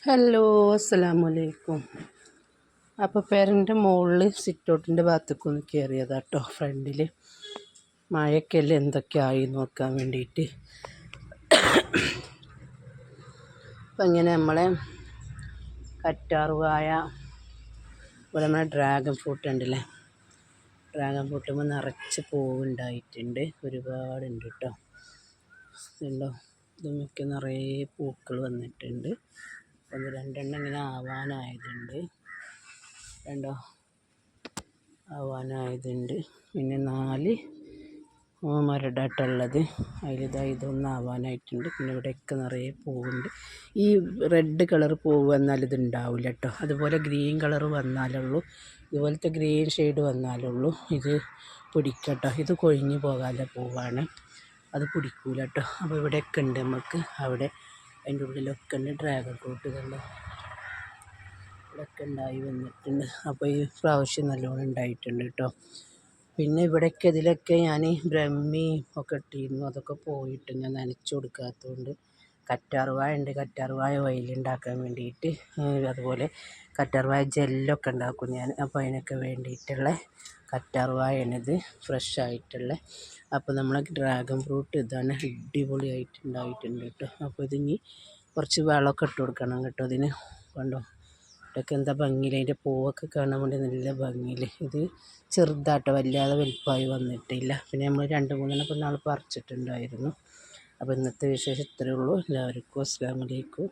Hello, അസ്സലാമു അലൈക്കും. അപ്പോൾ പേരൻ്റെ മുകളിൽ സിറ്റൗട്ടിൻ്റെ ഭാഗത്തേക്ക് ഒന്ന് കയറിയതാണ് കേട്ടോ. ഫ്രണ്ടിൽ മഴയൊക്കെയല്ലേ എന്തൊക്കെ ആയി നോക്കാൻ വേണ്ടിയിട്ട്. അപ്പം ഇങ്ങനെ നമ്മളെ കറ്റാർവാഴ, അതുപോലെ നമ്മളെ ഡ്രാഗൺ ഫ്രൂട്ട് ഉണ്ടല്ലേ, ഡ്രാഗൺ ഫ്രൂട്ടുമ്പോൾ നിറച്ച് പൂവുണ്ടായിട്ടുണ്ട്, ഒരുപാടുണ്ട് കേട്ടോ. ഉണ്ടോ, ഇതൊക്കെ നിറയെ പൂക്കൾ വന്നിട്ടുണ്ട്. ഒന്ന് രണ്ടെണ്ണം ഇങ്ങനെ ആവാനായതുണ്ട്, രണ്ടോ ആവാനായതുണ്ട്. പിന്നെ 4 മരടായിട്ടുള്ളത്, ഇതൊന്നും ആവാനായിട്ടുണ്ട്. പിന്നെ ഇവിടെയൊക്കെ നിറയെ പൂവുണ്ട്. ഈ റെഡ് കളർ പൂവ് വന്നാൽ ഇത് ഉണ്ടാവില്ല കേട്ടോ. അതുപോലെ ഗ്രീൻ കളർ വന്നാലുള്ളൂ, ഇതുപോലത്തെ ഗ്രീൻ ഷെയ്ഡ് വന്നാലുള്ളൂ ഇത് പിടിക്കട്ടോ. ഇത് കൊഴിഞ്ഞു പോകാനുള്ള പൂവാണ്, അത് പിടിക്കൂല കേട്ടോ. അപ്പോൾ ഇവിടെയൊക്കെ ഉണ്ട് നമുക്ക്, അവിടെ അതിൻ്റെ ഉള്ളിലൊക്കെ ഉണ്ട് ഡ്രാഗൺ ഫ്രൂട്ടുകൾ, ഇവിടെയൊക്കെ ഉണ്ടായി വന്നിട്ടുണ്ട്. അപ്പോൾ ഈ പ്രാവശ്യം നല്ലോണം ഉണ്ടായിട്ടുണ്ട് കേട്ടോ. പിന്നെ ഇവിടെയൊക്കെ ഇതിലൊക്കെ ഞാൻ ബ്രഹ്മി ഒക്കെ ഇട്ടിരുന്നു, അതൊക്കെ പോയിട്ട് ഞാൻ നനച്ചു കൊടുക്കാത്തതുകൊണ്ട്. കറ്റാർവാഴ ഉണ്ട്, കറ്റാർവാഴ ഓയിലുണ്ടാക്കാൻ വേണ്ടിയിട്ട്, അതുപോലെ കറ്റാർവാഴ ജെല്ലൊക്കെ ഉണ്ടാക്കും ഞാൻ. അപ്പോൾ അതിനൊക്കെ വേണ്ടിയിട്ടുള്ള കറ്റാർവാഴയാണിത്, ഫ്രഷ് ആയിട്ടുള്ള. അപ്പോൾ നമ്മളെ ഡ്രാഗൺ ഫ്രൂട്ട് ഇതാണ്, അടിപൊളിയായിട്ട് ഉണ്ടായിട്ടുണ്ട് കേട്ടോ. അപ്പോൾ ഇതിനി കുറച്ച് വളമൊക്കെ ഇട്ട് കൊടുക്കണം കേട്ടോ ഇതിന്. കണ്ടോ, ഇതൊക്കെ എന്താ ഭംഗിയിൽ, അതിൻ്റെ പൂവൊക്കെ കാണാൻ വേണ്ടി നല്ല ഭംഗിയിൽ. ഇത് ചെറുതാട്ടോ, വല്ലാതെ വലുപ്പമായി വന്നിട്ടില്ല. പിന്നെ നമ്മൾ 2-3 എണ്ണം നാൾ പറിച്ചിട്ടുണ്ടായിരുന്നു. അപ്പോൾ ഇന്നത്തെ വിശേഷം ഇത്രയേ ഉള്ളൂ. എല്ലാവർക്കും അസ്സലാമു അലൈക്കും.